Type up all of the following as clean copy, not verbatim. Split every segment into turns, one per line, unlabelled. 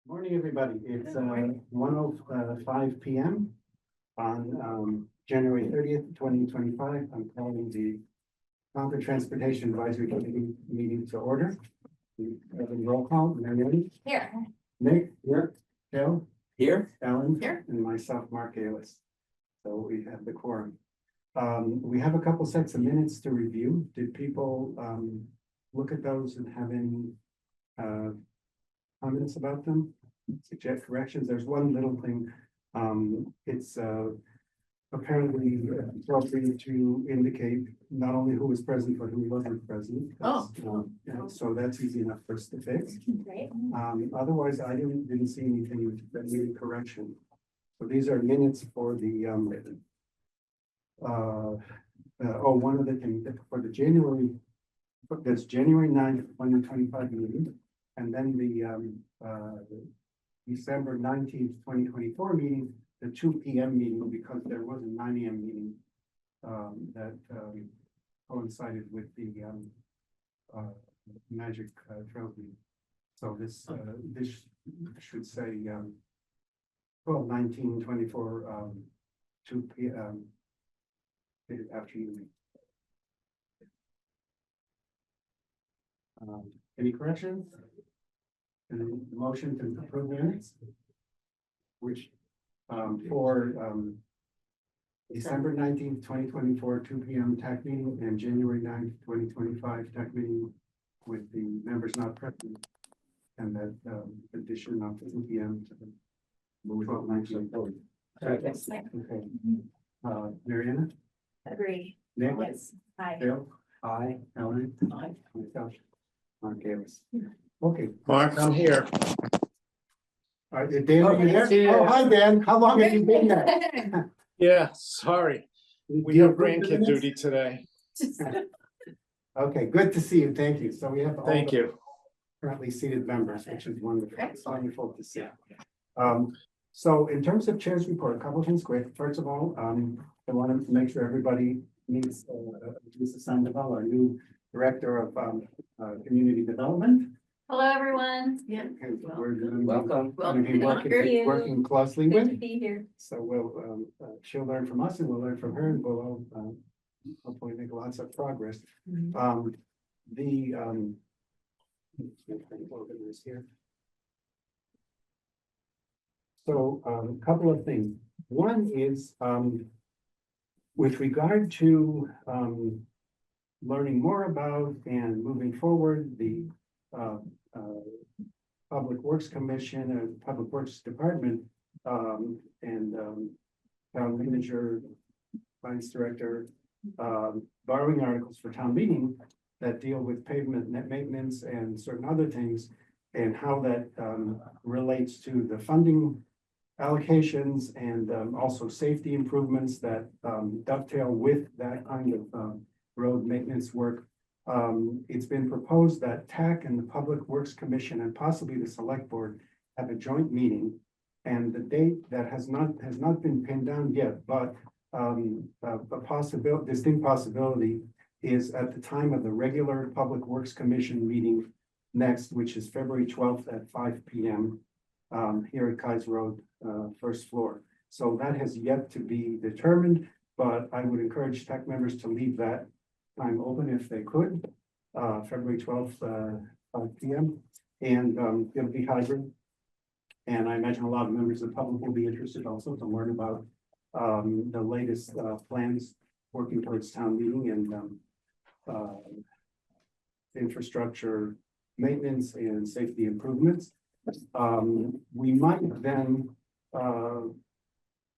Morning, everybody. It's 1:05 p.m. on January 30th, 2025. I'm calling the Concord Transportation Advisory Committee meeting to order. We have a roll call. Mary,
Here.
Nick, here, Bill,
Here?
Ellen,
Here.
and myself, Mark Aylis. So we have the quorum. We have a couple sets of minutes to review. Did people look at those and have any comments about them? Suggest corrections? There's one little thing. It's apparently appropriate to indicate not only who was present, but who wasn't present.
Oh.
Yeah, so that's easy enough for us to fix.
Great.
Otherwise, I didn't see anything that needed correction. So these are minutes for the one other thing, for the January, there's January 9th, 2025 meeting, and then the December 19th, 2024 meeting, the 2 p.m. meeting, because there was a 9 a.m. meeting that coincided with the Magic Trail meeting. So this should say 12/19/24 2 p.m. After you. Any corrections? And motion to approve minutes? Which, for, December 19th, 2024, 2 p.m. TAC meeting and January 9th, 2025 TAC meeting with the members not present. And that, addition of 2 p.m. to the 12/19. Okay. Mariana?
Agree.
Nick?
Yes. Hi.
Bill?
Aye.
Ellen?
Aye.
Myself? Mark Davis. Okay.
Mark, I'm here.
All right, Dan, are you there?
Yeah.
Oh, hi, Dan. How long have you been there?
Yeah, sorry. We have grandkid duty today.
Okay, good to see you. Thank you. So we have all
Thank
the
you.
currently seated members, which is wonderful. It's
Excellent.
wonderful to see. So in terms of chair's report, a couple of things quick. First of all, I wanted to make sure everybody meets Lisa Sandoval, our new director of community development.
Hello, everyone. Yeah.
And we're gonna be-
Welcome.
gonna be
Welcome.
working closely
Good to
with.
be here.
So we'll, she'll learn from us and we'll learn from her and we'll all, hopefully make lots of progress. The, organize here. So, a couple of things. One is, with regard to, learning more about and moving forward, the, Public Works Commission and Public Works Department, and, town manager, finance director, borrowing articles for town meeting that deal with pavement net maintenance and certain other things, and how that relates to the funding allocations and also safety improvements that dovetail with that kind of road maintenance work. It's been proposed that TAC and the Public Works Commission and possibly the Select Board have a joint meeting. And the date that has not been pinned down yet, but a distinct possibility is at the time of the regular Public Works Commission meeting next, which is February 12th at 5 p.m. Here at Kaiser Road, first floor. So that has yet to be determined, but I would encourage TAC members to leave that time open if they could. February 12th, 5 p.m. And it'll be hybrid. And I imagine a lot of members of the public will be interested also to learn about the latest plans working towards town meeting and infrastructure maintenance and safety improvements. We might then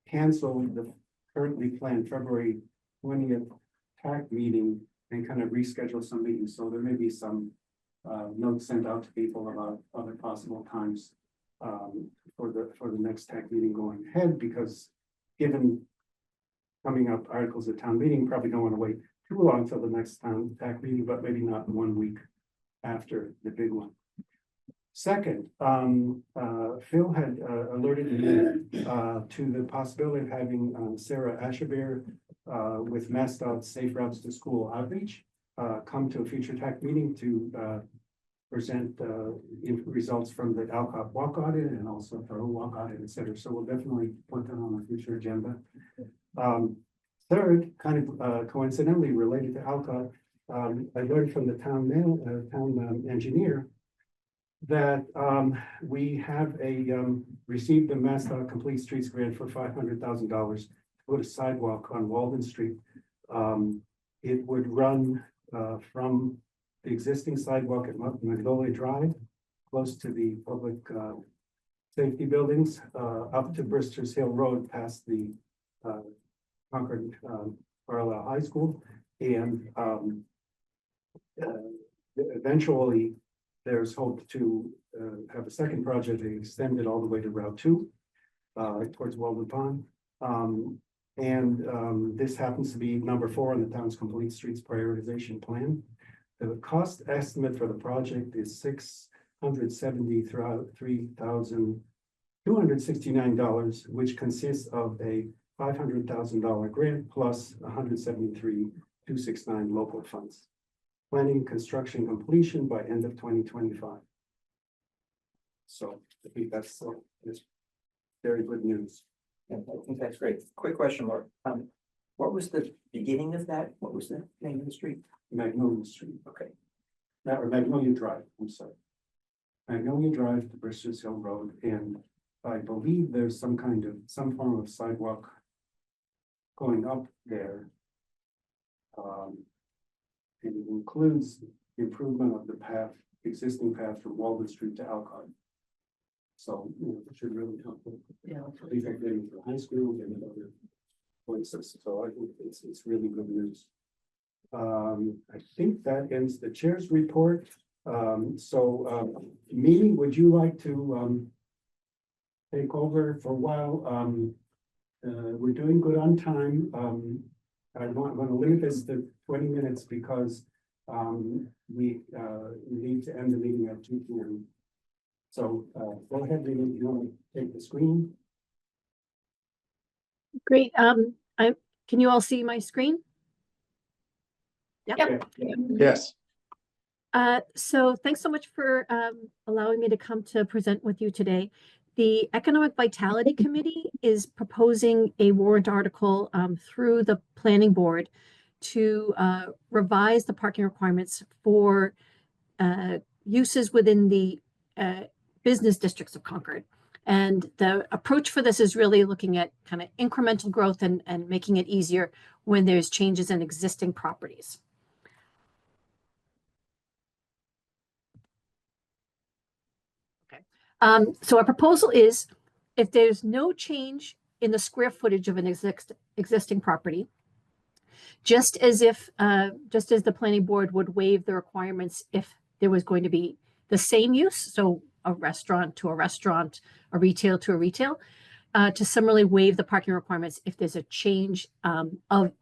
cancel the currently planned February 20th TAC meeting and kind of reschedule some meetings. So there may be some notes sent out to people about other possible times for the next TAC meeting going ahead, because given coming up articles at town meeting, probably don't want to wait too long till the next town TAC meeting, but maybe not 1 week after the big one. Second, Phil had alerted me to the possibility of having Sarah Ashabeer with MassDOT Safe Routes to School outreach come to a future TAC meeting to present results from the Alcott walk audit and also our own walk audit, et cetera. So we'll definitely put that on a future agenda. Third, kind of coincidentally related to Alcott, I learned from the town engineer that we have received the MassDOT Complete Streets grant for $500,000 to put a sidewalk on Walden Street. It would run from the existing sidewalk at Magnolia Drive, close to the public safety buildings, up to Bristers Hill Road, past the Concord Carlisle High School, and eventually there's hope to have a second project extended all the way to Route 2 towards Walden Pond. This happens to be number 4 on the town's complete streets prioritization plan. The cost estimate for the project is $673,269, which consists of a $500,000 grant plus $173,269 local funds. Planning and construction completion by end of 2025. So I think that's very good news.
Yeah, I think that's great. Quick question, Laura. What was the beginning of that? What was the name of the street?
Magnolia Street,
Okay.
or Magnolia Drive, I'm sorry. Magnolia Drive to Bristers Hill Road, and I believe there's some form of sidewalk going up there. It includes improvement of the existing path from Walden Street to Alcott. So, it should really help.
Yeah.
At least getting to the high school and other places. So I think it's really good news. I think that ends the chair's report. Mimi, would you like to take over for a while? We're doing good on time. I'm going to limit this to 20 minutes because we need to end the meeting at 2 p.m. So go ahead, Mimi, if you want to take the screen.
Great. Can you all see my screen?
Yep.
Yes.
So thanks so much for allowing me to come to present with you today. The Economic Vitality Committee is proposing a warrant article through the planning board to revise the parking requirements for uses within the business districts of Concord. And the approach for this is really looking at kind of incremental growth and making it easier when there's changes in existing properties. Okay. So our proposal is if there's no change in the square footage of an existing property, just as the planning board would waive the requirements if there was going to be the same use, so a restaurant to a restaurant, a retail to a retail, to similarly waive the parking requirements if there's a change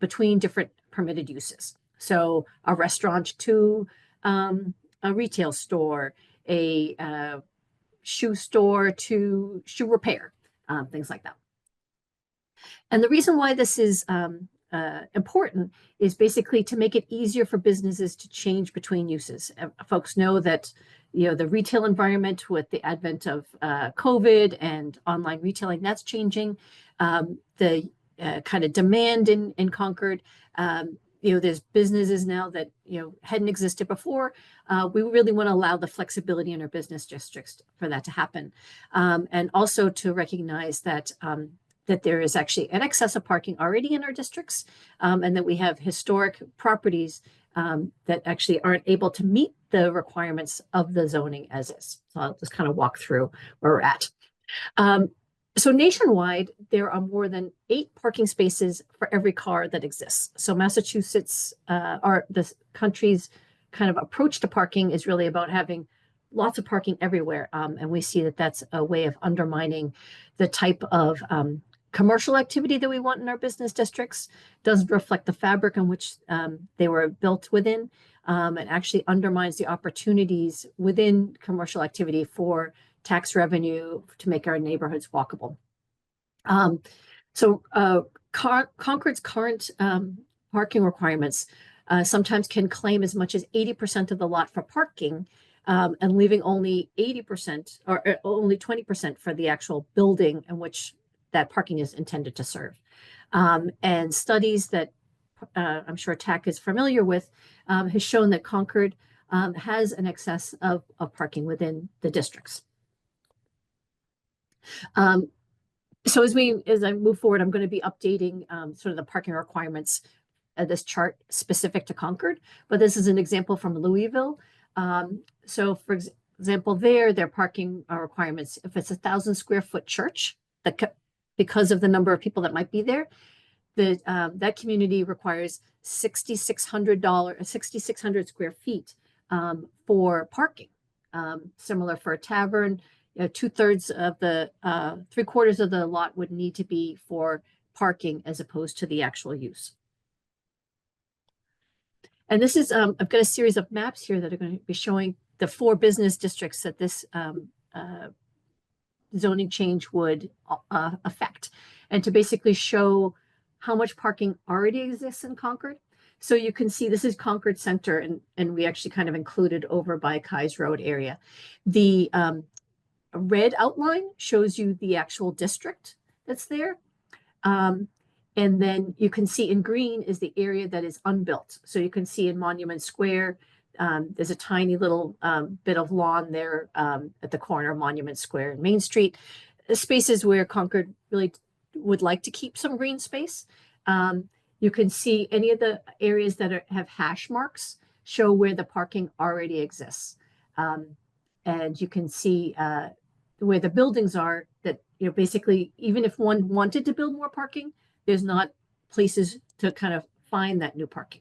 between different permitted uses. So a restaurant to a retail store, a shoe store to shoe repair, things like that. And the reason why this is important is basically to make it easier for businesses to change between uses. Folks know that the retail environment with the advent of COVID and online retailing, that's changing. The kind of demand in Concord, there's businesses now that hadn't existed before. We really want to allow the flexibility in our business districts for that to happen, and also to recognize that that there is actually an excess of parking already in our districts, and that we have historic properties that actually aren't able to meet the requirements of the zoning as is. So I'll just kind of walk through where we're at. So nationwide, there are more than 8 parking spaces for every car that exists. So Massachusetts, or the country's kind of approach to parking is really about having lots of parking everywhere. And we see that that's a way of undermining the type of commercial activity that we want in our business districts. Doesn't reflect the fabric in which they were built within, and actually undermines the opportunities within commercial activity for tax revenue to make our neighborhoods walkable. Concord's current parking requirements sometimes can claim as much as 80% of the lot for parking, and leaving only 80% or only 20% for the actual building in which that parking is intended to serve. And studies that I'm sure TAC is familiar with has shown that Concord has an excess of parking within the districts. So as I move forward, I'm going to be updating sort of the parking requirements this chart specific to Concord, but this is an example from Louisville. So for example, their parking requirements, if it's 1,000 square foot church, because of the number of people that might be there, that community requires $6,600 square feet for parking. Similar for a tavern, 2/3 of the 3/4 of the lot would need to be for parking as opposed to the actual use. And this is, I've got a series of maps here that are going to be showing the 4 business districts that this zoning change would affect, and to basically show how much parking already exists in Concord. So you can see this is Concord Center, and we actually kind of included over by Kais Road area. The red outline shows you the actual district that's there. And then you can see in green is the area that is unbuilt. So you can see in Monument Square, there's a tiny little bit of lawn there at the corner of Monument Square and Main Street, spaces where Concord really would like to keep some green space. You can see any of the areas that have hash marks show where the parking already exists. And you can see where the buildings are that, basically, even if one wanted to build more parking, there's not places to kind of find that new parking.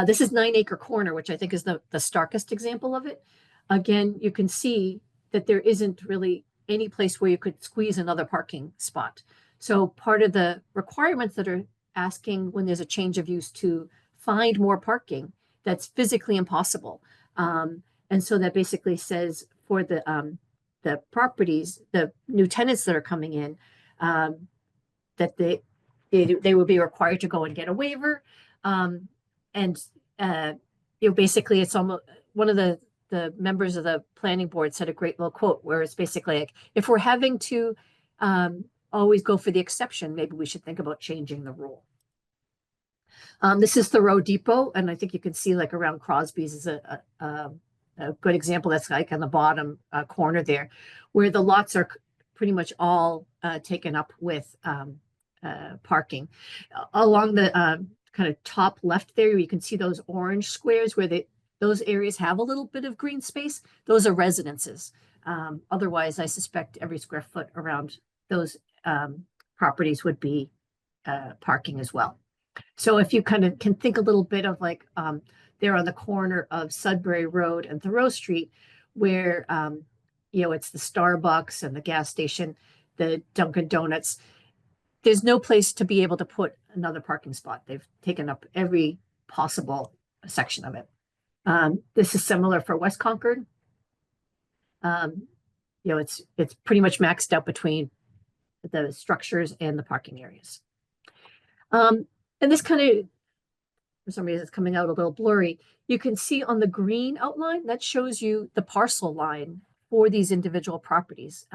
This is 9 Acre Corner, which I think is the starkest example of it. Again, you can see that there isn't really any place where you could squeeze another parking spot. So part of the requirements that are asking when there's a change of use to find more parking, that's physically impossible. And so that basically says for the properties, the new tenants that are coming in, that they will be required to go and get a waiver. Basically it's almost one of the members of the planning board said a great little quote where it's basically like, if we're having to always go for the exception, maybe we should think about changing the rule. This is Thoreau Depot, and I think you can see like around Crosby's is a good example. That's like on the bottom corner there, where the lots are pretty much all taken up with parking. Along the kind of top left there, you can see those orange squares where those areas have a little bit of green space. Those are residences. Otherwise, I suspect every square foot around those properties would be parking as well. So if you kind of can think a little bit of like there on the corner of Sudbury Road and Thoreau Street, where it's the Starbucks and the gas station, the Dunkin' Donuts. There's no place to be able to put another parking spot. They've taken up every possible section of it. This is similar for West Concord. It's pretty much maxed out between the structures and the parking areas. And this kind of, for some reason, it's coming out a little blurry. You can see on the green outline that shows you the parcel line for these individual properties.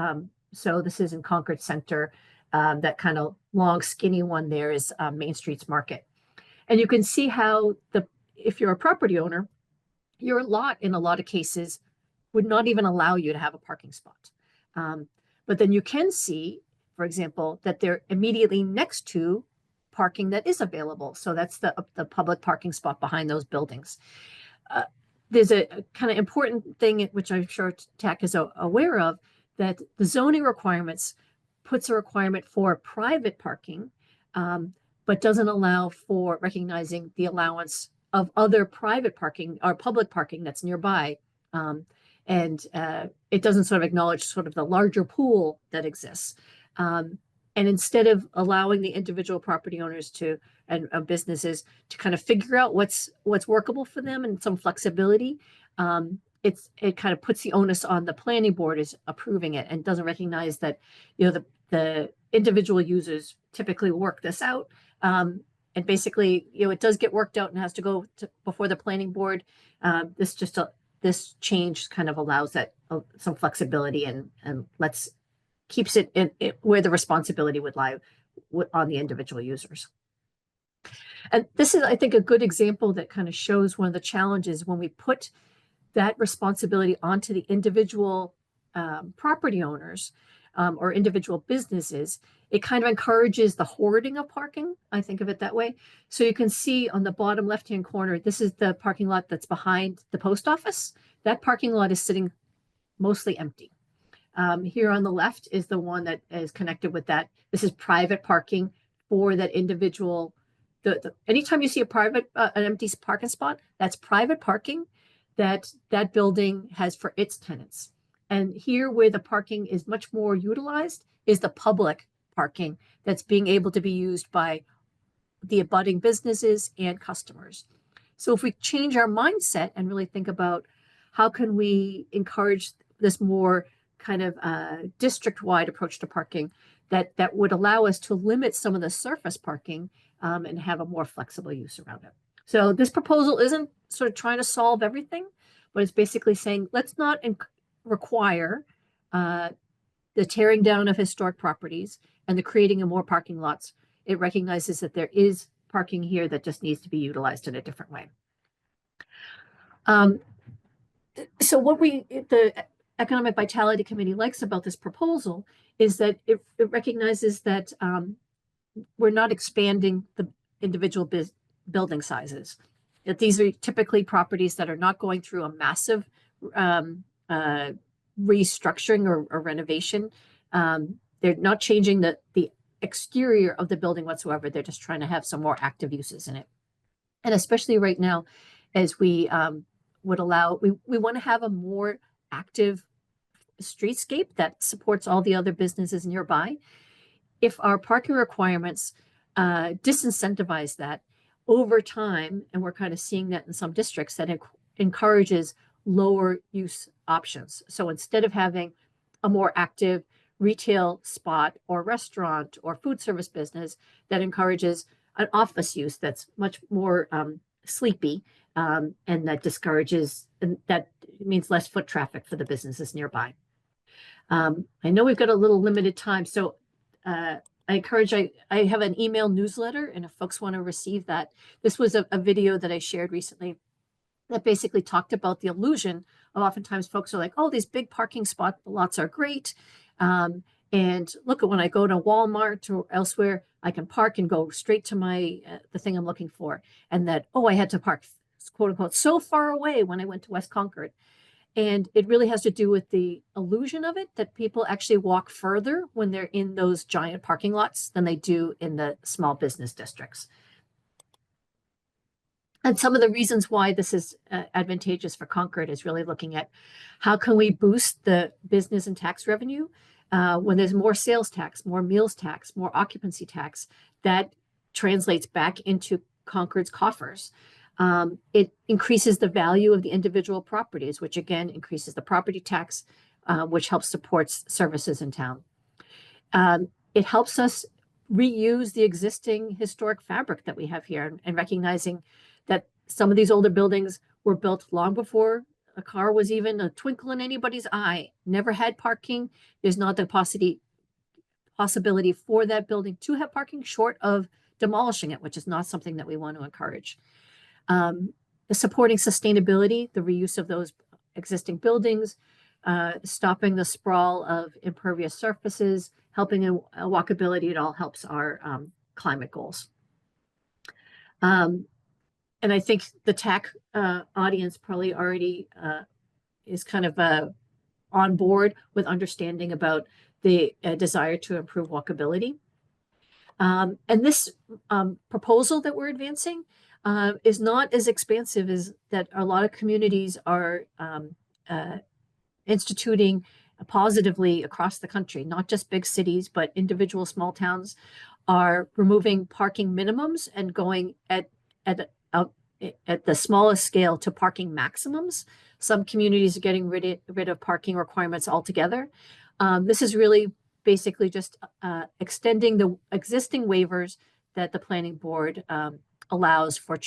So this is in Concord Center. That kind of long, skinny one there is Main Street's Market. And you can see how if you're a property owner, your lot in a lot of cases would not even allow you to have a parking spot. But then you can see, for example, that they're immediately next to parking that is available. So that's the public parking spot behind those buildings. There's a kind of important thing, which I'm sure TAC is aware of, that the zoning requirements puts a requirement for private parking, but doesn't allow for recognizing the allowance of other private parking or public parking that's nearby. And it doesn't sort of acknowledge sort of the larger pool that exists. And instead of allowing the individual property owners and businesses to kind of figure out what's workable for them and some flexibility, it kind of puts the onus on the planning board is approving it and doesn't recognize that, the individual users typically work this out. And basically, it does get worked out and has to go before the planning board. This just this change kind of allows that some flexibility and keeps it in where the responsibility would lie on the individual users. And this is, I think, a good example that kind of shows one of the challenges when we put that responsibility onto the individual property owners or individual businesses. It kind of encourages the hoarding of parking. I think of it that way. So you can see on the bottom left-hand corner, this is the parking lot that's behind the post office. That parking lot is sitting mostly empty. Here on the left is the one that is connected with that. This is private parking for that individual. Anytime you see an empty parking spot, that's private parking that building has for its tenants. And here where the parking is much more utilized is the public parking that's being able to be used by the abutting businesses and customers. So if we change our mindset and really think about how can we encourage this more kind of district-wide approach to parking that would allow us to limit some of the surface parking and have a more flexible use around it. So this proposal isn't sort of trying to solve everything, but it's basically saying, let's not require the tearing down of historic properties and the creating of more parking lots. It recognizes that there is parking here that just needs to be utilized in a different way. So what the Economic Vitality Committee likes about this proposal is that it recognizes that we're not expanding the individual building sizes. That these are typically properties that are not going through a massive restructuring or renovation. They're not changing the exterior of the building whatsoever. They're just trying to have some more active uses in it. And especially right now, as we would allow, we want to have a more active streetscape that supports all the other businesses nearby. If our parking requirements disincentivize that over time, and we're kind of seeing that in some districts, that encourages lower use options. So instead of having a more active retail spot or restaurant or food service business that encourages an office use that's much more sleepy and that discourages, and that means less foot traffic for the businesses nearby. I know we've got a little limited time, so I encourage, I have an email newsletter, and if folks want to receive that, this was a video that I shared recently that basically talked about the illusion of oftentimes folks are like, oh, these big parking spot lots are great. And look, at when I go to Walmart or elsewhere, I can park and go straight to my the thing I'm looking for. And that, oh, I had to park, quote unquote, so far away when I went to West Concord. And it really has to do with the illusion of it, that people actually walk further when they're in those giant parking lots than they do in the small business districts. And some of the reasons why this is advantageous for Concord is really looking at how can we boost the business and tax revenue when there's more sales tax, more meals tax, more occupancy tax, that translates back into Concord's coffers. It increases the value of the individual properties, which again increases the property tax, which helps support services in town. It helps us reuse the existing historic fabric that we have here, and recognizing that some of these older buildings were built long before a car was even a twinkle in anybody's eye, never had parking. There's not the possibility for that building to have parking short of demolishing it, which is not something that we want to encourage. Supporting sustainability, the reuse of those existing buildings, stopping the sprawl of impervious surfaces, helping in walkability, it all helps our climate goals. And I think the TAC audience probably already is kind of on board with understanding about the desire to improve walkability. And this proposal that we're advancing is not as expansive as that a lot of communities are instituting positively across the country, not just big cities, but individual small towns are removing parking minimums and going at the smallest scale to parking maximums. Some communities are getting rid of parking requirements altogether. This is really basically just extending the existing waivers that the planning board allows for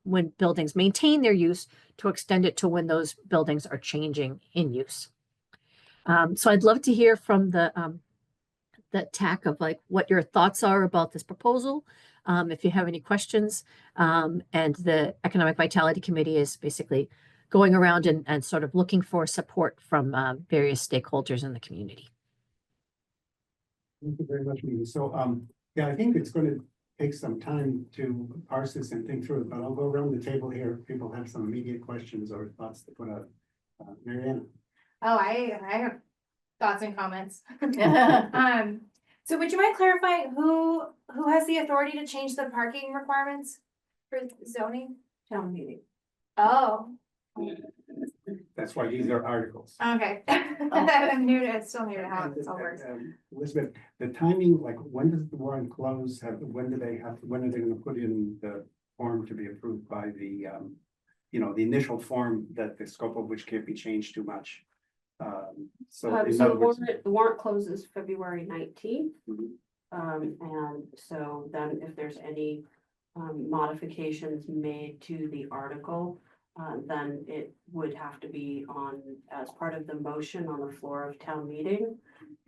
when buildings maintain their use to extend it to when those buildings are changing in use. So I'd love to hear from the TAC of like what your thoughts are about this proposal. If you have any questions, and the Economic Vitality Committee is basically going around and sort of looking for support from various stakeholders in the community.
Thank you very much, Mimi. So, yeah, I think it's going to take some time to parse this and think through it, but I'll go around the table here. If people have some immediate questions or thoughts to put out. Mariana.
Oh, I have thoughts and comments. So would you mind clarifying who has the authority to change the parking requirements for zoning?
Town meeting.
Oh,
That's why these are articles.
okay. I'm still new to how this all works.
Elizabeth, the timing, like when does the warrant close? When are they gonna put in the form to be approved by the, the initial form that the scope of which can't be changed too much? So in
So
other words.
the warrant closes February 19th.
Mhm.
And so then if there's any modifications made to the article, then it would have to be on as part of the motion on the floor of town meeting.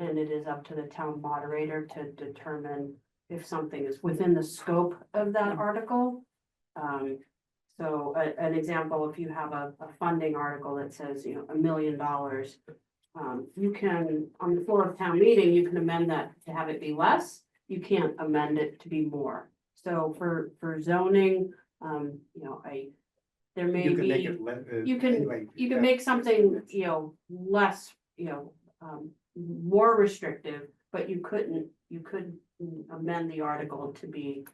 And it is up to the town moderator to determine if something is within the scope of that article. So an example, if you have a funding article that says, $1 million, you can, on the floor of town meeting, you can amend that to have it be less. You can't amend it to be more. So for zoning, there may
You can make
be,
it.
you can-
anyway,
you can make something, less, more restrictive, but you couldn't amend the article to be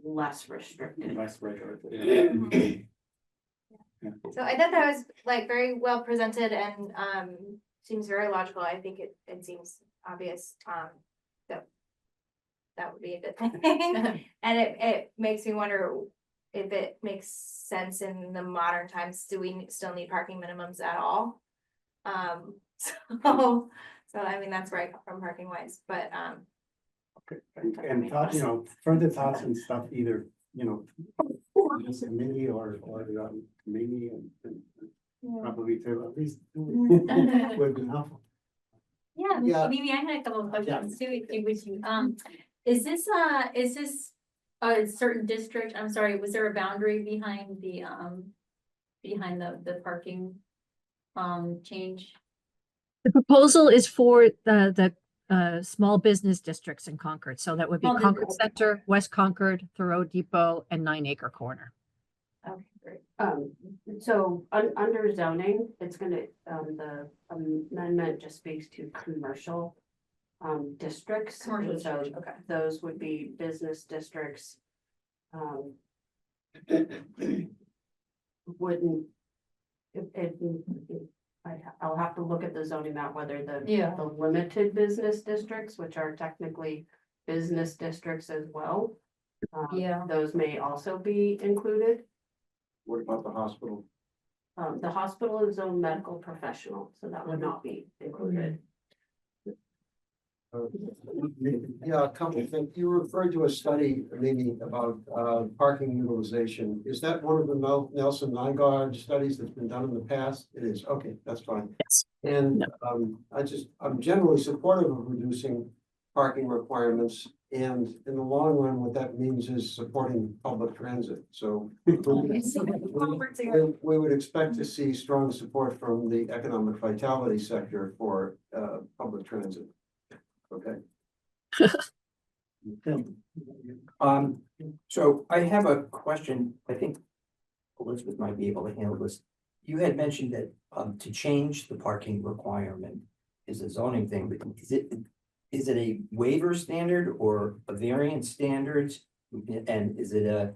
less restrictive.
Less regular.
So I thought that was like very well presented and seems very logical. I think it seems obvious that would be a good thing. And it makes me wonder if it makes sense in the modern times. Do we still need parking minimums at all? So I mean, that's where I come from parking wise, but
Okay, and thoughts, further thoughts and stuff, either, this committee or committee and probably to at least would be helpful.
Yeah,
Yeah.
maybe I had a couple of questions too, if you would you, is this a certain district, I'm sorry, was there a boundary behind the parking, change?
The proposal is for the small business districts in Concord. So that would be
Small
Concord
business.
Center, West Concord, Thoreau Depot, and 9 Acre Corner.
Okay, great.
So under zoning, it's gonna, the amendment just speaks to commercial districts.
Commercial
And so
districts, okay.
those would be business districts. Wouldn't. I'll have to look at the zoning map, whether the limited business districts, which are technically business districts as well. Those may also be included.
What about the hospital?
The hospital is own medical professional, so that would not be included.
Yeah, a couple of things. You referred to a study, maybe about parking utilization. Is that one of the Nelson Nygaard studies that's been done in the past? It is. Okay, that's fine.
Yes.
And I'm generally supportive of reducing parking requirements. And in the long run, what that means is supporting public transit. So we would expect to see strong support from the economic vitality sector for public transit. Okay.
So I have a question. I think Elizabeth might be able to handle this. You had mentioned that to change the parking requirement is a zoning thing, but is it a waiver standard or a variance standards? And is it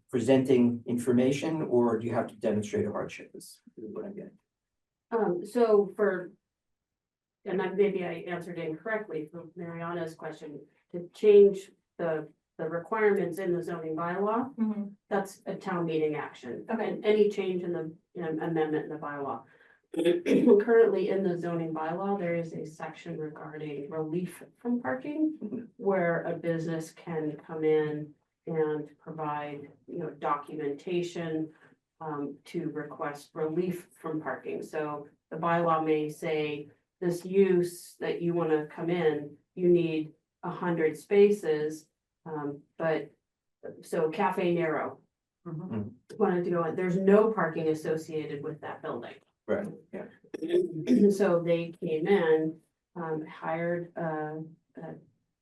presenting information, or do you have to demonstrate a hardship is what I'm getting?
So and maybe I answered incorrectly for Mariana's question, to change the requirements in the zoning bylaw, that's a town meeting action.
Okay.
And any change in the amendment in the bylaw. Currently in the zoning bylaw, there is a section regarding relief from parking, where a business can come in and provide, documentation to request relief from parking. So the bylaw may say, this use that you want to come in, you need 100 spaces. But, so Cafe Nero wanted to go in, there's no parking associated with that building.
Right,
So they came in, hired a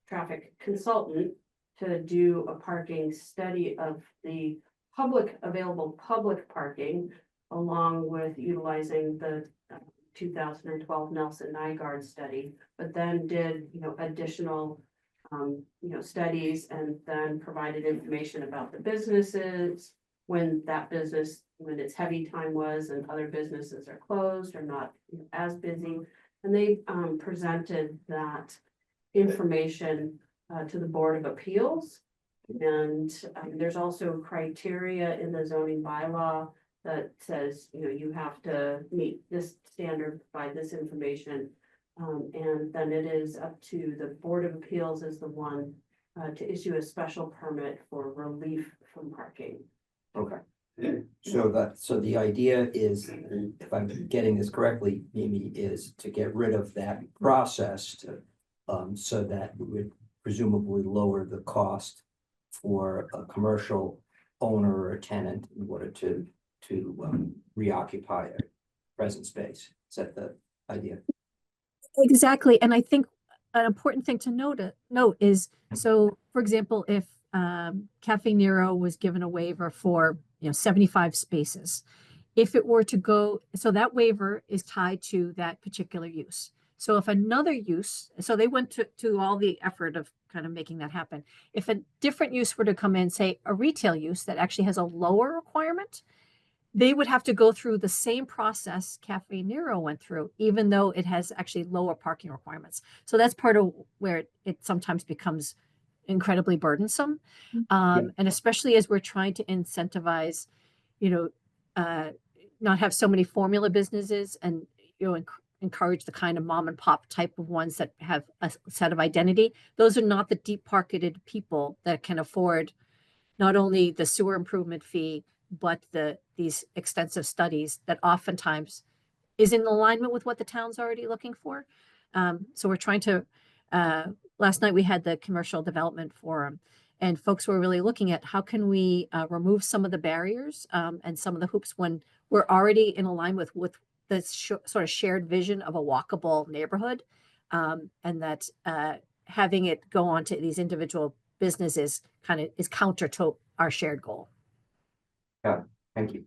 traffic consultant to do a parking study of the available public parking, along with utilizing the 2012 Nelson Nygaard study, but then did, additional studies, and then provided information about the businesses, when its heavy time was and other businesses are closed or not as busy. And they presented that information to the Board of Appeals. And there's also criteria in the zoning bylaw that says, you have to meet this standard, provide this information. And then it is up to the Board of Appeals as the one to issue a special permit for relief from parking.
okay. So the idea is, if I'm getting this correctly, Mimi, is to get rid of that process to, so that it would presumably lower the cost for a commercial owner or a tenant in order to reoccupy a present space. Is that the idea?
Exactly. And I think an important thing to note is, so for example, if Cafe Nero was given a waiver for 75 spaces, if it were to go, so that waiver is tied to that particular use. So if another use, so they went to all the effort of kind of making that happen. If a different use were to come in, say a retail use that actually has a lower requirement, they would have to go through the same process Cafe Nero went through, even though it has actually lower parking requirements. So that's part of where it sometimes becomes incredibly burdensome. And especially as we're trying to incentivize, not have so many formula businesses and, encourage the kind of mom and pop type of ones that have a set of identity. Those are not the deep pocketed people that can afford not only the sewer improvement fee, but these extensive studies that oftentimes is in alignment with what the town's already looking for. So we're trying to, last night we had the commercial development forum, and folks were really looking at how can we remove some of the barriers and some of the hoops when we're already in alignment with the sort of shared vision of a walkable neighborhood, and that having it go on to these individual businesses kind of is counter to our shared goal.
Thank you.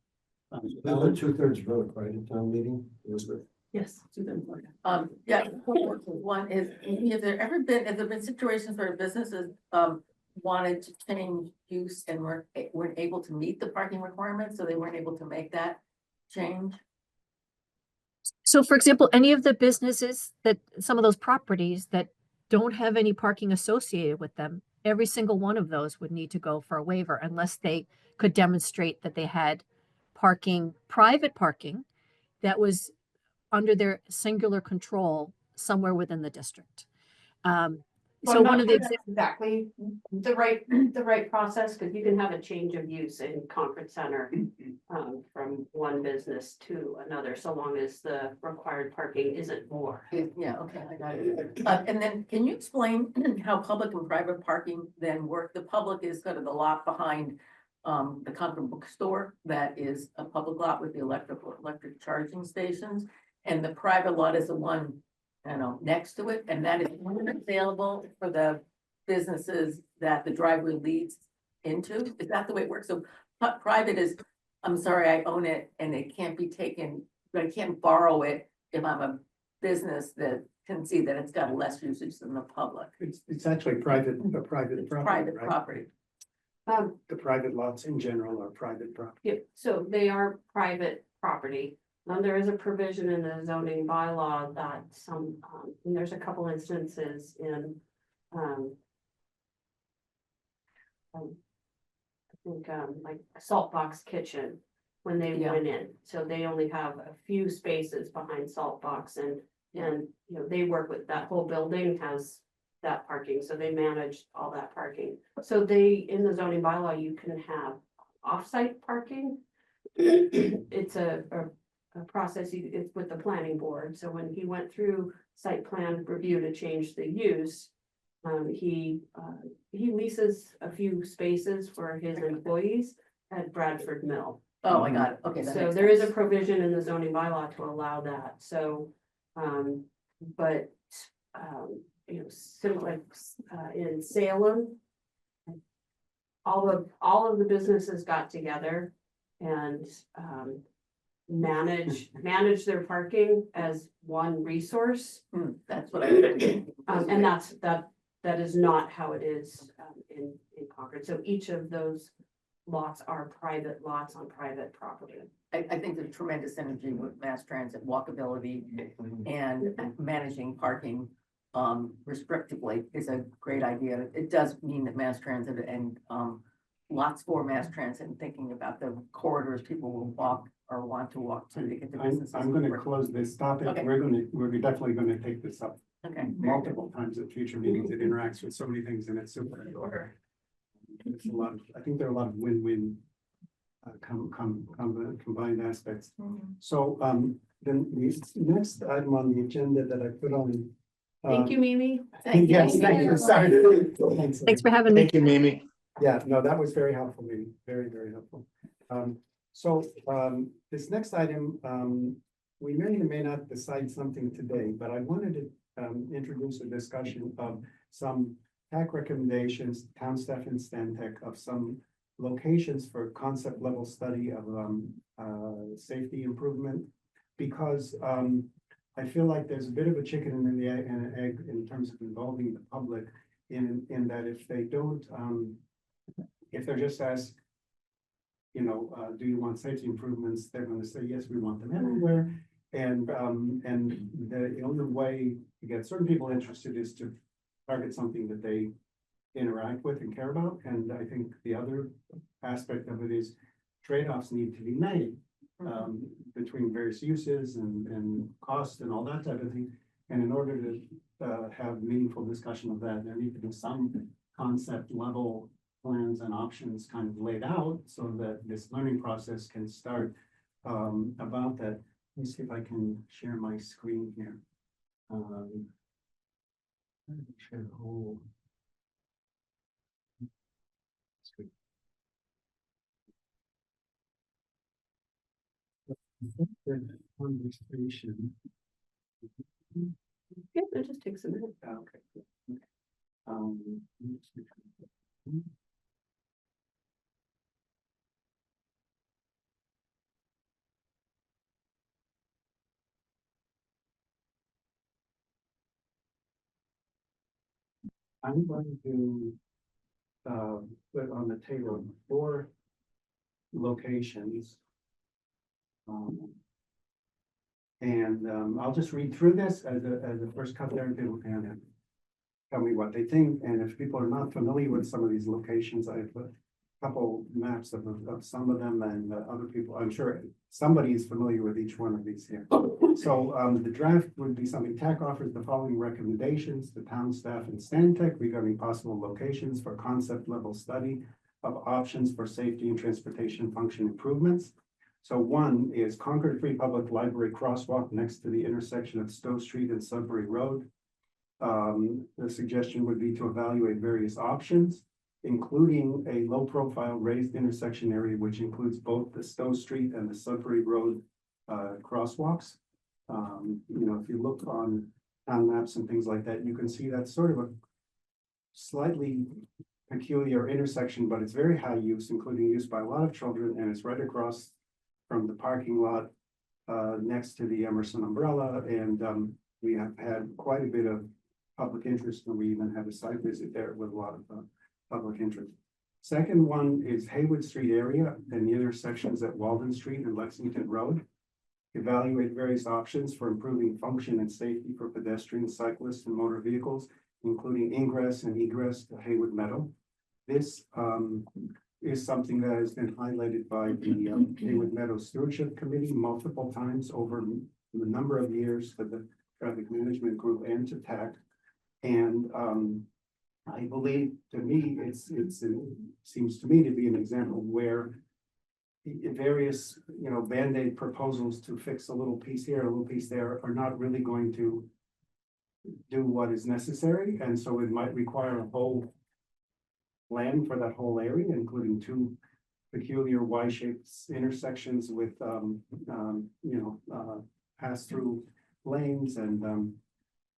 Another 2/3 vote, right, at town meeting, Elizabeth?
Yes, yeah, one is, has there been situations where businesses, wanted to change use and weren't able to meet the parking requirements, so they weren't able to make that change?
So for example, any of the businesses that, some of those properties that don't have any parking associated with them, every single one of those would need to go for a waiver unless they could demonstrate that they had private parking that was under their singular control somewhere within the district.
So
So one of the
exactly the right process, because you can have a change of use in conference center from one business to another, so long as the required parking isn't more.
Yeah, okay, I got it. And then can you explain how public and private parking then work? The public is sort of the lot behind the Concord bookstore that is a public lot with the electric charging stations. And the private lot is the one, next to it, and that is available for the businesses that the driveway leads into. Is that the way it works? So private is, I'm sorry, I own it and it can't be taken, but I can't borrow it if I'm a business that can see that it's got less usage than the public.
It's actually private property,
Private
right?
property.
The private lots in general are private property.
Yeah, so they are private property. There is a provision in the zoning bylaw that and there's a couple instances in, I think, like Saltbox Kitchen, when they went in, so they only have a few spaces behind Saltbox, and they work with, that whole building has that parking, so they manage all that parking. So they, in the zoning bylaw, you can have off-site parking. It's a process, it's with the planning board, so when he went through site plan review to change the use. He leases a few spaces for his employees at Bradford Mill.
Oh, I got it. Okay. that
So
makes
there is a
sense.
provision in the zoning bylaw to allow that, so, but, you know, similar, in Salem. All of the businesses got together and, manage their parking as one resource.
That's what I.
And that is not how it is, in Concord, so each of those lots are private lots on private property.
I think there's tremendous synergy with mass transit, walkability and managing parking restrictively is a great idea. It does mean that mass transit and lots for mass transit and thinking about the corridors people will walk or want to walk to get to businesses.
I'm gonna close this topic.
Okay.
We're definitely gonna take this up
Okay.
multiple times at future meetings. It interacts with so many things and it's super. It's a lot, I think there are a lot of win-win combined aspects. So, then the next item on the agenda that I put on.
Thank you, Mimi.
Yes, thank you, sorry.
Thanks for having me.
Thank you, Mimi.
Yeah, no, that was very helpful, Mimi, very, very helpful. So, this next item, we may or may not decide something today, but I wanted to introduce a discussion of some TAC recommendations, town staff and Stantec, of some locations for concept level study of safety improvement. Because I feel like there's a bit of a chicken and the egg and an egg in terms of involving the public in that if they don't, if they're just asked, you know, do you want safety improvements? They're going to say, yes, we want them everywhere. And the only way to get certain people interested is to target something that they interact with and care about. And I think the other aspect of it is trade-offs need to be made between various uses and cost and all that type of thing. And in order to have meaningful discussion of that, there need to be some concept level plans and options kind of laid out so that this learning process can start about that. Let me see if I can share my screen here. Share the whole screen. Conversation.
Yeah, it just takes a minute.
Okay. Okay. I'm going to put on the table 4 locations. I'll just read through this as a first cut there, and people can tell me what they think. And if people are not familiar with some of these locations, I have a couple maps of some of them, and other people, I'm sure somebody is familiar with each one of these here. So the draft would be something TAC offers the following recommendations to town staff and Stantec regarding possible locations for concept level study of options for safety and transportation function improvements. So one is Concord Free Public Library crosswalk next to the intersection of Stowe Street and Sudbury Road. The suggestion would be to evaluate various options, including a low profile raised intersection area, which includes both the Stowe Street and the Sudbury Road crosswalks. You know, if you look on town maps and things like that, you can see that's sort of a slightly peculiar intersection, but it's very high use, including use by a lot of children, and it's right across from the parking lot next to the Emerson umbrella. And we have had quite a bit of public interest, and we even had a site visit there with a lot of public interest. Second one is Haywood Street area and the intersections at Walden Street and Lexington Road. Evaluate various options for improving function and safety for pedestrians, cyclists, and motor vehicles, including ingress and egress to Haywood Meadow. This is something that has been highlighted by the Haywood Meadow Stewardship Committee multiple times over a number of years for the Traffic Management Group and to TAC. And I believe, to me, seems to me to be an example where various, Band-Aid proposals to fix a little piece here, a little piece there, are not really going to do what is necessary, and so it might require a whole plan for that whole area, including two peculiar Y-shaped intersections with, pass-through lanes, and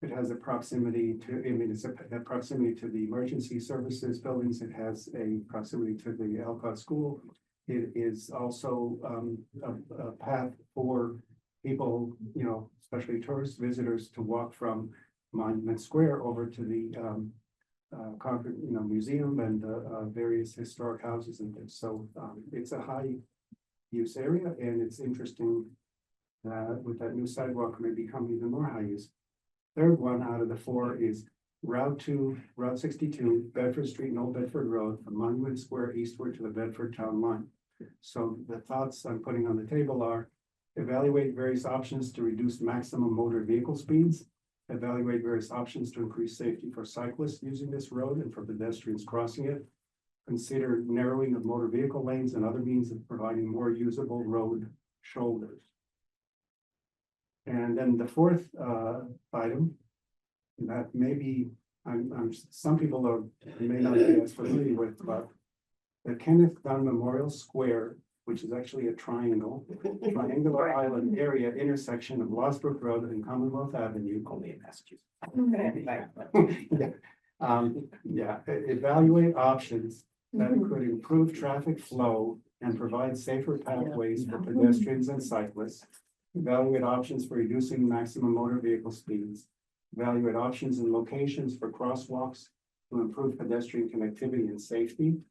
it has a proximity to, it's a proximity to the emergency services buildings. It has a proximity to the Alcott School. It is also a path for people, especially tourist visitors, to walk from Monument Square over to the Concord, museum and various historic houses and things. So it's a high use area, and it's interesting that with that new sidewalk may become even more high use. Third one out of the four is Route 62, Bedford Street and Old Bedford Road, from Monument Square eastward to the Bedford Town Line. So the thoughts I'm putting on the table are: evaluate various options to reduce maximum motor vehicle speeds, evaluate various options to increase safety for cyclists using this road and for pedestrians crossing it, consider narrowing of motor vehicle lanes and other means of providing more usable road shoulders. And then the fourth item that maybe some people may not be as familiar with, but the Kenneth Dunn Memorial Square, which is actually a triangular island area intersection of Losbrook Road and Commonwealth Avenue, only in Massachusetts. Evaluate options that could improve traffic flow and provide safer pathways for pedestrians and cyclists. Evaluate options for reducing maximum motor vehicle speeds. Evaluate options and locations for crosswalks to improve pedestrian connectivity and safety.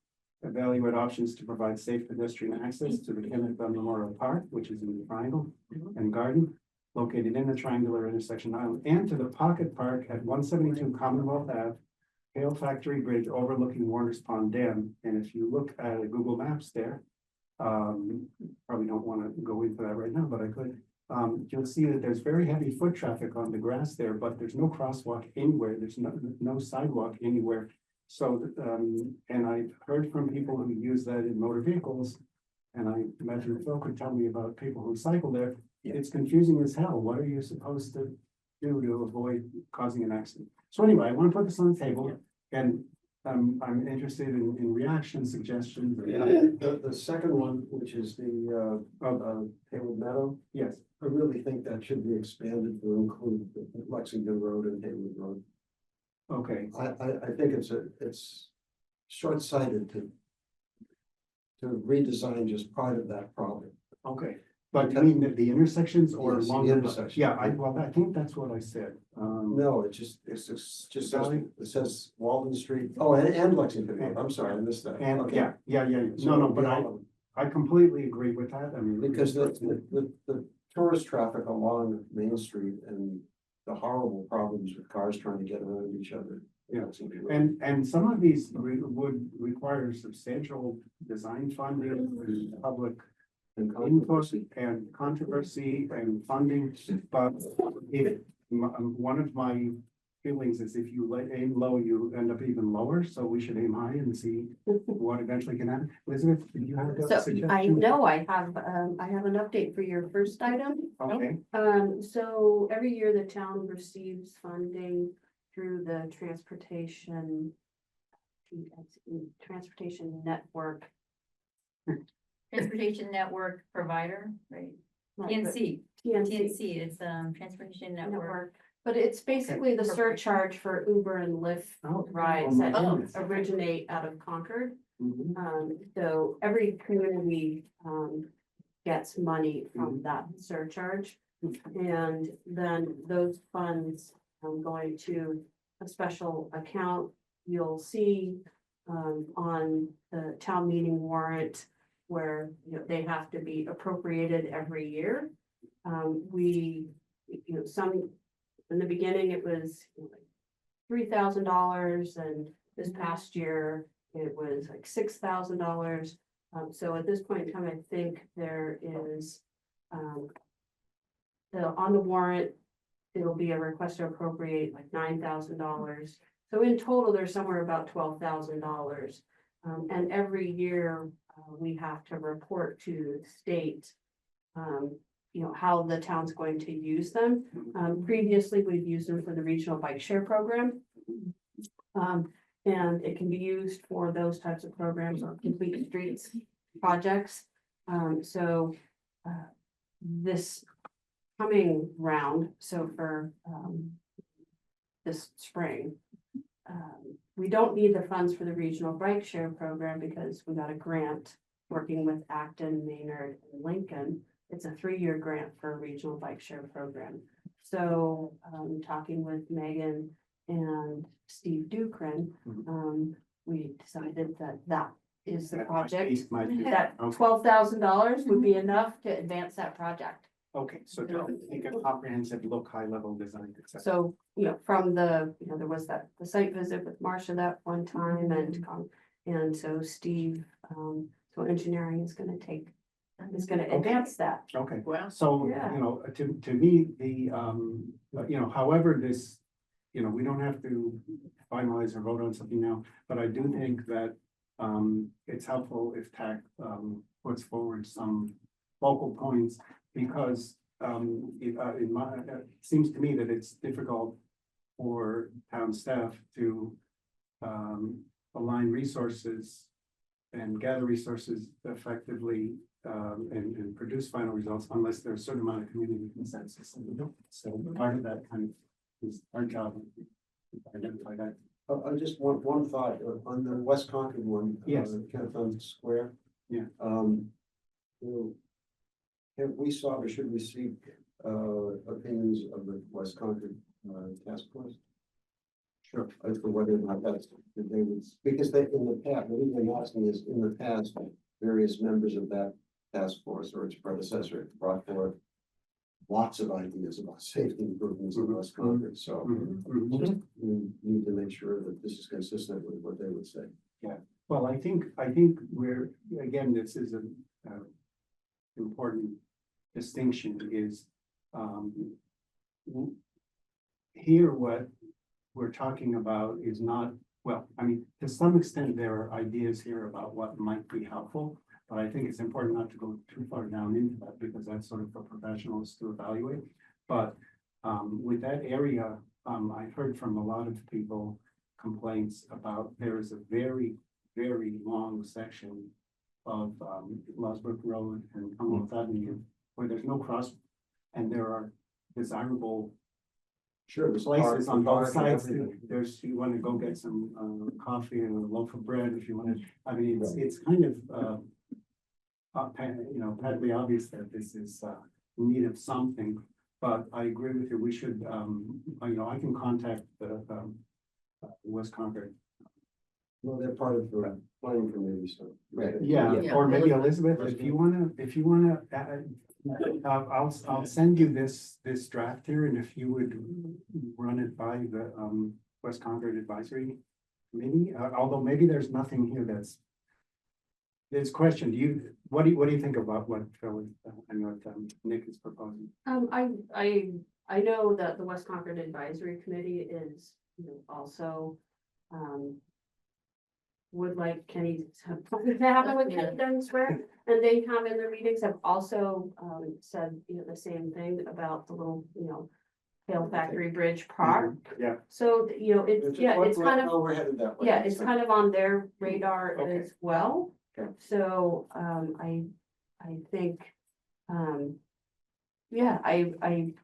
Evaluate options to provide safe pedestrian access to the Kenneth Dunn Memorial Park, which is in the Triangle and Garden, located in the triangular intersection island, and to the Pocket Park at 172 Commonwealth Ave, Hale Factory Bridge overlooking Warner's Pond Dam. And if you look at Google Maps there, probably don't want to go into that right now, but I could. You'll see that there's very heavy foot traffic on the grass there, but there's no crosswalk anywhere. There's no sidewalk anywhere. So, and I've heard from people who use that in motor vehicles, and I imagine Phil could tell me about people who cycle there. It's confusing as hell. What are you supposed to do to avoid causing an accident? So anyway, I want to put this on the table, and I'm interested in reaction suggestions.
The second one, which is the Haywood Meadow.
Yes.
I really think that should be expanded to include Lexington Road and Haywood Road.
Okay.
I think it's short-sighted to redesign just part of that problem.
Okay. But I mean the intersections or
Yes, the
along the
intersection.
Yeah, I think that's what I said.
No, it just says, it says Walden Street. Oh, and Lexington Road. I'm sorry, I missed that.
And
Okay.
yeah.
So
No, but
all of them.
I completely agree with that. I mean,
Because the tourist traffic along Main Street and the horrible problems with cars trying to get around each other.
Yeah. And some of these would require substantial design funding and public input and controversy and funding. But if one of my feelings is if you aim low, you end up even lower. So we should aim high and see what eventually can happen. Elizabeth, did you have a
So
suggestion?
I know I have an update for your first item.
Okay.
So every year the town receives funding through the transportation network.
Transportation network provider, right? TNC, it's Transportation Network.
But it's basically the surcharge for Uber and Lyft
Oh,
rides
my
that
goodness.
originate out of Concord.
Mhm.
So every community gets money from that surcharge. And then those funds going to a special account. You'll see on the town meeting warrant where they have to be appropriated every year. Some in the beginning it was like $3,000, and this past year it was like $6,000. So at this point in time, I think there is on the warrant, it'll be a request to appropriate like $9,000. So in total, there's somewhere about $12,000. And every year, we have to report to the state, how the town's going to use them. Previously, we've used them for the regional bike share program. And it can be used for those types of programs or complete streets projects. So this coming round, so for this spring, we don't need the funds for the regional bike share program because we got a grant working with Acton, Maynard, and Lincoln. It's a 3-year grant for a regional bike share program. So talking with Megan and Steve Dukran, we decided that that is the
That
project.
might be-
That
okay.
$12,000 would be enough to advance that project.
Okay, so to take a comprehensive look, high level design, et cetera.
So, from the, there was the site visit with Marcia that one time and so Steve, so engineering is gonna advance that.
Okay,
Wow.
so,
Yeah.
to me, the, however this, we don't have to finalize or vote on something now, but I do think that it's helpful if TAC puts forward some focal points because it seems to me that it's difficult for town staff to align resources and gather resources effectively and produce final results unless there's a certain amount of community consensus. So part of that kind of is our job to identify that.
Just one thought on the West Concord one.
Yes.
Kenneth Square.
Yeah.
Have we sought or should we seek opinions of the West Concord task force? Sure. As to whether or not that's, that they would, because they, in the past, the reason I'm asking is, in the past, various members of that task force or its predecessor brought forth lots of ideas about safety improvements in West Concord, so we need to make sure that this is consistent with what they would say.
Well, I think we're, again, this is an important distinction is here what we're talking about is not, well, I mean, to some extent, there are ideas here about what might be helpful, but I think it's important not to go too far down into that because that's sort of for professionals to evaluate. But with that area, I've heard from a lot of people complaints about there is a very, very long section of Losbrook Road and Commonwealth Avenue where there's no cross and there are desirable
Sure, there's
places on both
park and
sides.
everything.
There's, you want to go get some coffee and a loaf of bread if you want to, I mean, it's kind of patently obvious that this is in need of something. But I agree with you, we should, I can contact the West Concord.
Well, they're part of the planning committee, so. Right.
Yeah,
Yeah.
or maybe Elizabeth, if you wanna, I'll send you this draft here, and if you would run it by the West Concord Advisory Committee, although maybe there's nothing here that's. This question, what do you think about what Phil and what Nick is proposing?
I know that the West Concord Advisory Committee is, also, would like Kenny to happen with Kenny Dunn Square. And they have in their meetings have also, said, the same thing about the little, Hale Factory Bridge Park.
Yeah.
So, it's kind of,
We're headed that way.
yeah, it's kind of on their radar
Okay.
as well.
Okay.
So, I think, I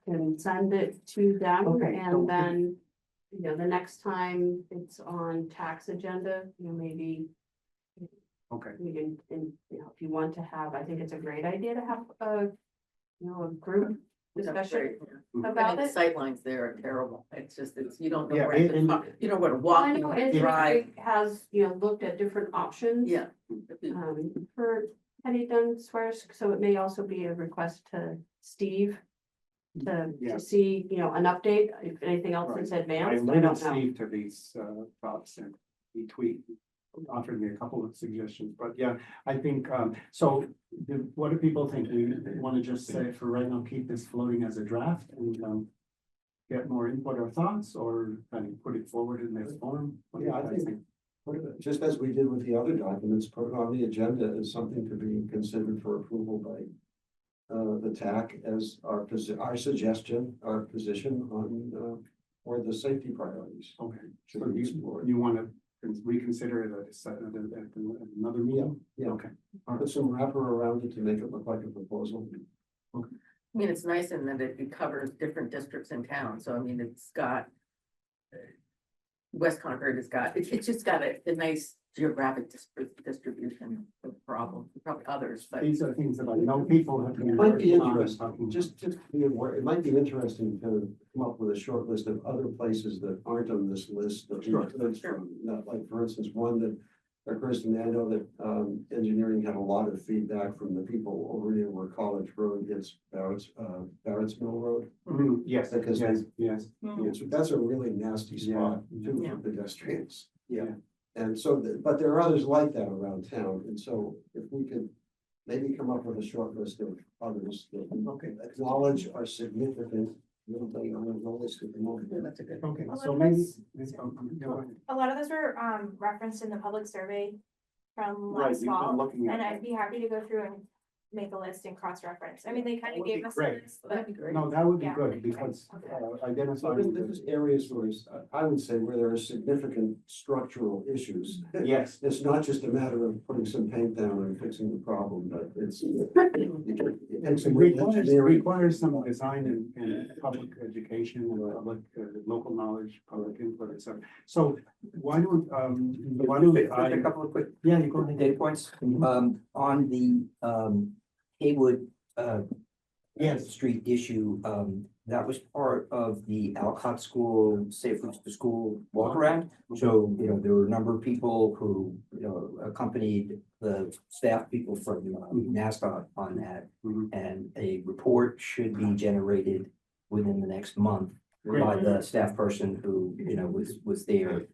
can send it to them
Okay.
and then, the next time it's on tax agenda, maybe
Okay,
we can, if you want to have, I think it's a great idea to have a group discussion about
The
it.
sightlines there are terrible. It's just, you don't know
Yeah,
where to
and-
talk, you know where to
I
walk,
know
you drive.
Engineering has, looked at different options.
Yeah.
For Penny Dunn Squares, so it may also be a request to Steve
Yeah.
to see, an update, if anything else is
I
advanced, I
alluded
don't know.
Steve to these thoughts and he offered me a couple of suggestions, but yeah, I think, so what do people think? We want to just say for right now, keep this floating as a draft and get more input or thoughts, or kind of put it forward in this form? What do you
Yeah, I
guys
think, just as we did with the other documents, put it on the agenda as something to be considered for approval by the TAC as our suggestion, our position on, or the safety priorities.
Okay,
Should
so
be explored.
you want to reconsider it at another meeting?
Yeah.
Okay.
Put some wrapper around it to make it look like a proposal.
I mean, it's nice in that it covers different districts in town, so I mean, it's got. West Concord has got, it's just got a nice geographic distribution of problems, probably others, but.
These are things that I know people have.
It might be
been
interesting, just to be aware, it might be interesting to come up with a short list of other places that aren't on this list. That we
Sure.
could, not like, for instance, one that occurs to me, I know that engineering had a lot of feedback from the people over here where College Road gets Barrett's Mill Road.
Yes,
Because
yes, yes.
That's a really nasty spot too
Yeah.
for pedestrians.
Yeah.
And so, but there are others like that around town, and so if we could maybe come up with a short list of others that acknowledge are significant. Everybody on the list at the moment.
Yeah, that's a good.
Okay,
A lot
so
of
maybe.
those-
Go ahead.
A lot of those were referenced in the public survey from
Right,
last
you've been
fall,
looking
and
at.
I'd be happy to go through and make a list and cross-reference. I mean, they kind
That
of
would
gave
be
us a
great.
list, but
That'd be great.
No, that would be
Yeah.
good, because
So
identifying.
this is areas where I would say where there are significant structural issues.
Yes,
It's not just a matter of putting some paint down and fixing the problem, but it takes
it
some real
requires,
engineering.
requires some design and public education and public, local knowledge, public input, et cetera. So why don't
Just
I,
a couple of quick
yeah, you go ahead.
data points, on the, Haywood,
Yes.
Street issue, that was part of the Alcott School Safe Routes to School walk around. So, you know, there were a number of people who, you know, accompanied the staff people from NASDOT on that.
Mhm.
And a report should be generated within the next month by the staff person who, you know, was there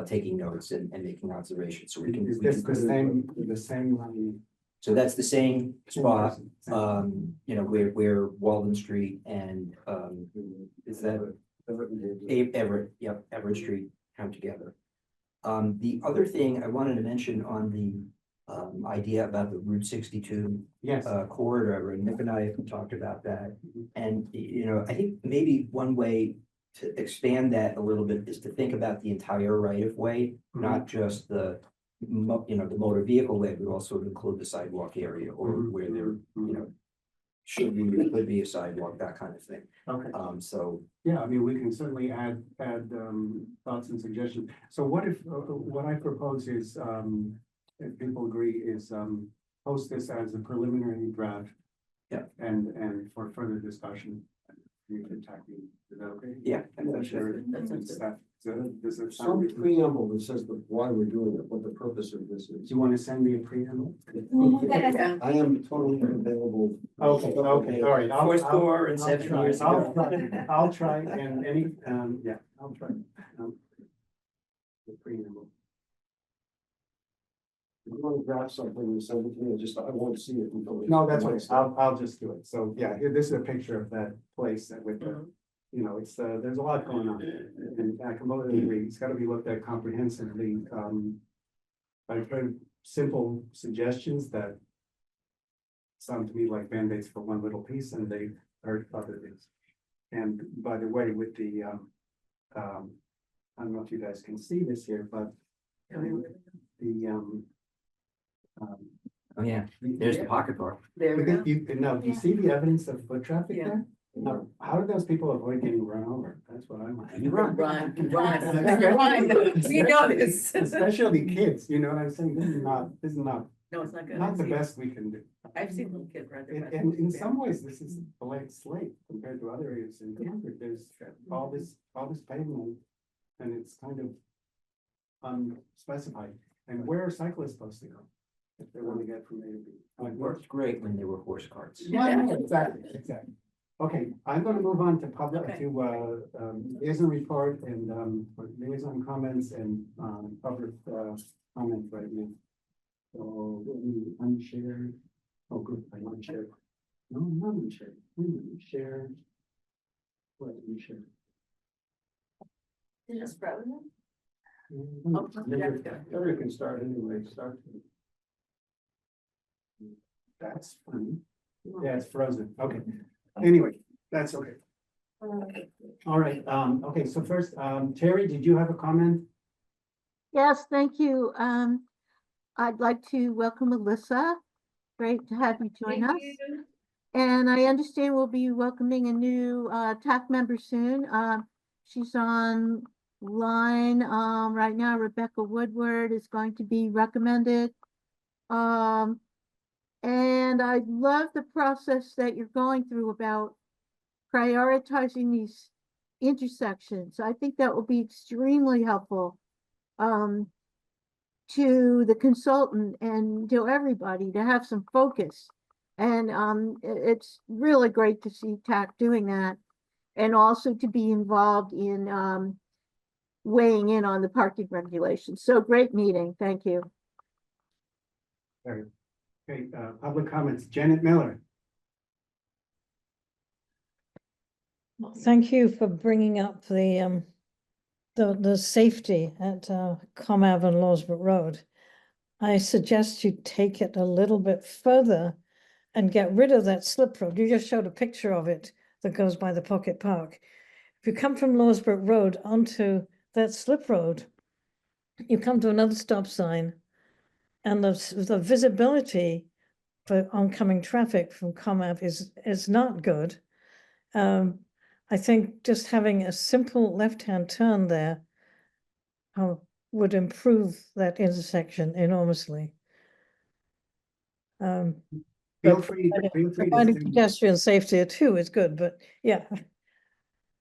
taking notes and making observations, so we can.
Is this the same?
So that's the same spot, you know, where Walden Street and, is that Everett, yep, Everett Street come together. The other thing I wanted to mention on the, idea about the Route 62
Yes.
corridor, and Nick and I have talked about that. And, you know, I think maybe one way to expand that a little bit is to think about the entire right of way, not just the, you know, the motor vehicle way, but also include the sidewalk area or where there, you know, could be a sidewalk, that kind of thing.
Okay.
So,
Yeah, I mean, we can certainly add thoughts and suggestions. So what if, what I propose is, if people agree, is post this as a preliminary draft.
Yeah.
And for further discussion, you can tackle, is that okay?
yeah.
Sure.
That sounds good.
Staff, does it
Some
sound good?
preamble that says why we're doing it, what the purpose of this
Do
is.
you want to send me a preamble?
Yeah.
I am totally available.
Okay, all right.
Fourscore and 7
try.
years ago.
I'll try, and any, yeah, I'll try. The preamble.
If you want to grab something and send it to me, I won't see it until.
No, that's okay. I'll just do it. So, yeah, here, this is a picture of that place that with the, you know, it's, there's a lot going on. And I completely agree. It's gotta be looked at comprehensively. I've heard simple suggestions that sound to me like Band-Aids for one little piece, and they've heard other things. And by the way, with the, I don't know if you guys can see this here, but the,
Oh, yeah, there's the pocket park.
There we go.
do you see the evidence of foot traffic
Yeah.
there? No, how do those people avoid getting run over? That's what I want.
Run. We know this.
Especially kids, you know what I'm saying? This is not
No, it's not good.
the best we can do.
I've seen little kids run their.
And in some ways, this is a blank slate compared to other areas in Concord. There's all this pavement. And it's kind of unspecified. And where are cyclists supposed to go? If they want to get from A to B.
It worked great when there were horse carts.
Yeah, exactly. Okay, I'm gonna move on to public,
Okay.
to, liaison report and, liaison comments and, public, comments right now. So, let me unshare. Oh, good, I unshared. No, I'm not unshared. Share. What, share?
Is it frozen?
Everybody can start anyway, start.
That's funny. Yeah, it's frozen. Okay. Anyway, that's okay. All right, okay, so first, Terry, did you have a comment?
Yes, thank you. I'd like to welcome Alyssa. Great to have you join us. And I understand we'll be welcoming a new TAC member soon. She's on line right now. Rebecca Woodward is going to be recommended. And I love the process that you're going through about prioritizing these intersections. I think that will be extremely helpful to the consultant and to everybody to have some focus. And it's really great to see TAC doing that, and also to be involved in weighing in on the parking regulations. So great meeting. Thank you.
Okay, public comments. Janet Miller.
Well, thank you for bringing up the safety at Com Ave and Lawsbrook Road. I suggest you take it a little bit further and get rid of that slip road. You just showed a picture of it that goes by the Pocket Park. If you come from Lawsbrook Road onto that slip road, you come to another stop sign, and the visibility for oncoming traffic from Com Ave is not good. I think just having a simple left-hand turn there would improve that intersection enormously.
Feel free to
Providing
say-
pedestrian safety too is good, but yeah.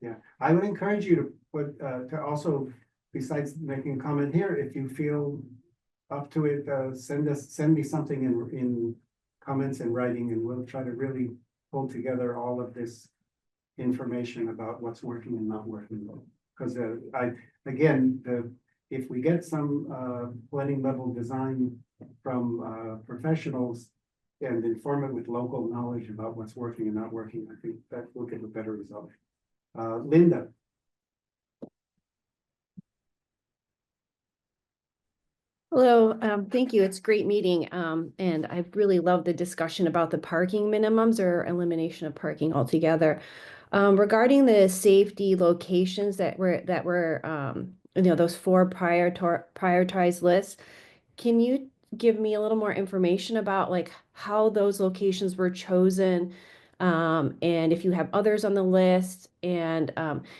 Yeah, I would encourage you to put, to also, besides making a comment here, if you feel up to it, send me something in comments and writing, and we'll try to really pull together all of this information about what's working and not working. Because if we get some planning level design from professionals and inform it with local knowledge about what's working and not working, I think that will get a better result. Linda.
Hello, thank you. It's a great meeting. And I really love the discussion about the parking minimums or elimination of parking altogether. Regarding the safety locations that were those 4 prioritized lists, can you give me a little more information about like how those locations were chosen? And if you have others on the list, and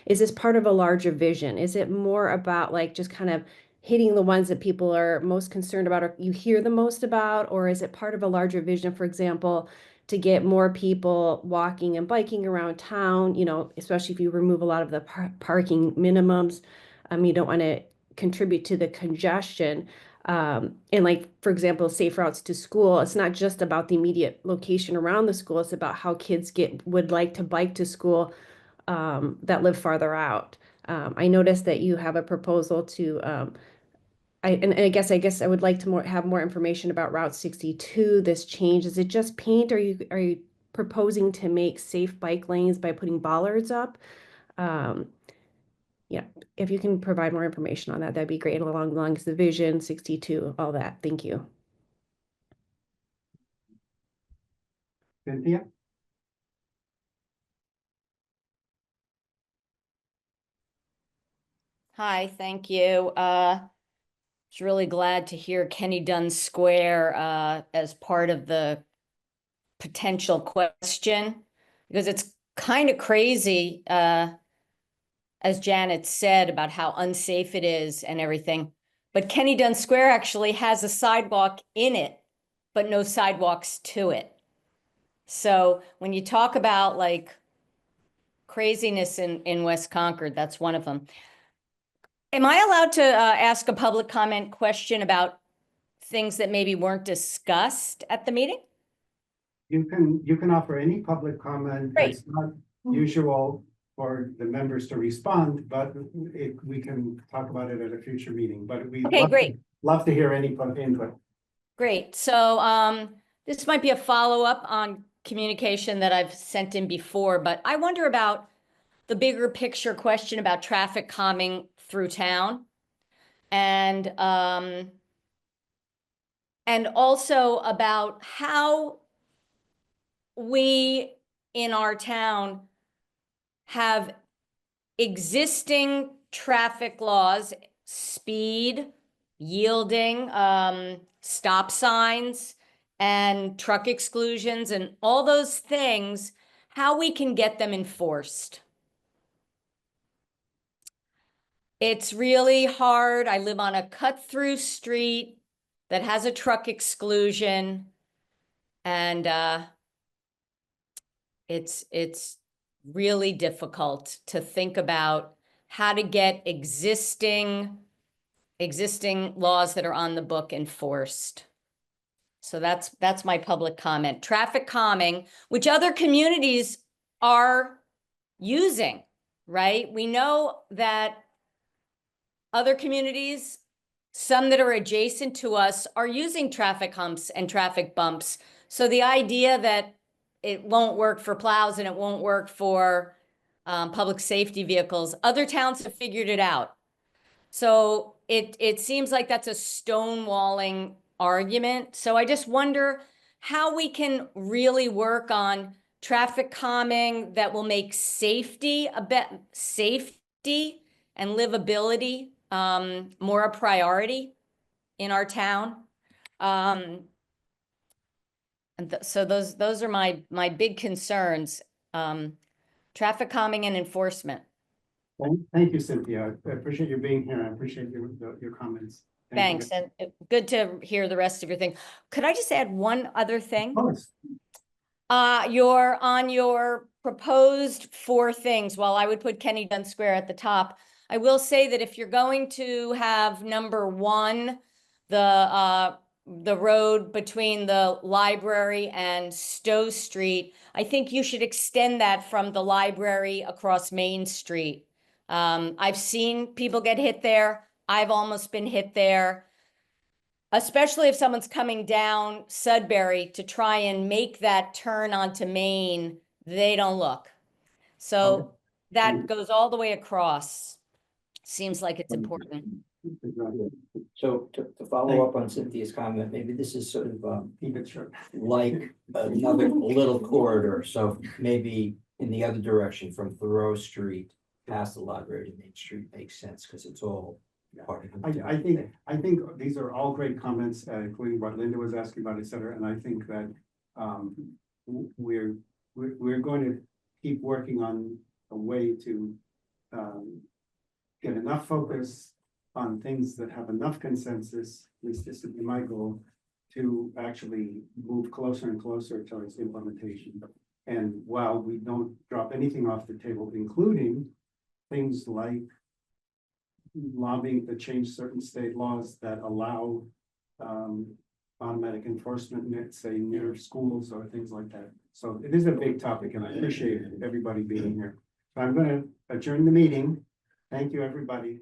is this part of a larger vision? Is it more about like just kind of hitting the ones that people are most concerned about or you hear the most about, or is it part of a larger vision, for example, to get more people walking and biking around town, especially if you remove a lot of the parking minimums, you don't want to contribute to the congestion. And like, for example, safe routes to school, it's not just about the immediate location around the school, it's about how kids would like to bike to school that live farther out. I noticed that you have a proposal to, I guess I would like to have more information about Route 62, this change. Is it just paint? Are you proposing to make safe bike lanes by putting bollards up? Yeah, if you can provide more information on that, that'd be great. Along the lines of the vision, 62, all that. Thank you.
Cynthia?
Hi, thank you. Was really glad to hear Kenny Dunn Square as part of the potential question, because it's kind of crazy, as Janet said, about how unsafe it is and everything. But Kenny Dunn Square actually has a sidewalk in it, but no sidewalks to it. So when you talk about like craziness in West Concord, that's one of them. Am I allowed to ask a public comment question about things that maybe weren't discussed at the meeting?
You can offer any public comment.
Great.
It's not usual for the members to respond, but we can talk about it at a future meeting, but we love to hear any input.
Great. So this might be a follow-up on communication that I've sent in before, but I wonder about the bigger picture question about traffic calming through town. And also about how we in our town have existing traffic laws, speed, yielding, stop signs, and truck exclusions, and all those things, how we can get them enforced. It's really hard. I live on a cut-through street that has a truck exclusion, and it's really difficult to think about how to get existing laws that are on the book enforced. So that's my public comment. Traffic calming, which other communities are using, right? We know that other communities, some that are adjacent to us, are using traffic humps and traffic bumps. So the idea that it won't work for plows and it won't work for public safety vehicles, other towns have figured it out. So it seems like that's a stonewalling argument. So I just wonder how we can really work on traffic calming that will make safety and livability more a priority in our town. So those are my big concerns. Traffic calming and enforcement.
Thank you, Cynthia. I appreciate you being here. I appreciate your comments. Thank you.
Thanks, and good to hear the rest of your thing. Could I just add one other thing?
Of course.
You're on your proposed 4 things, while I would put Kenny Dunn Square at the top, I will say that if you're going to have number 1, the road between the library and Stowe Street, I think you should extend that from the library across Main Street. I've seen people get hit there. I've almost been hit there, especially if someone's coming down Sudbury to try and make that turn onto Main. They don't look. So that goes all the way across. Seems like it's important.
So to follow up on Cynthia's comment, maybe this is sort of like another little corridor. So maybe in the other direction from Thoreau Street past the library to Main Street makes sense because it's all part of it.
I think these are all great comments, including what Linda was asking about, et cetera. And I think that we're going to keep working on a way to get enough focus on things that have enough consensus, at least this would be my goal, to actually move closer and closer towards implementation. And while we don't drop anything off the table, including things like lobbying to change certain state laws that allow automatic enforcement, say near schools or things like that. So it is a big topic and I appreciate everybody being here. So I'm going to adjourn the meeting. Thank you, everybody.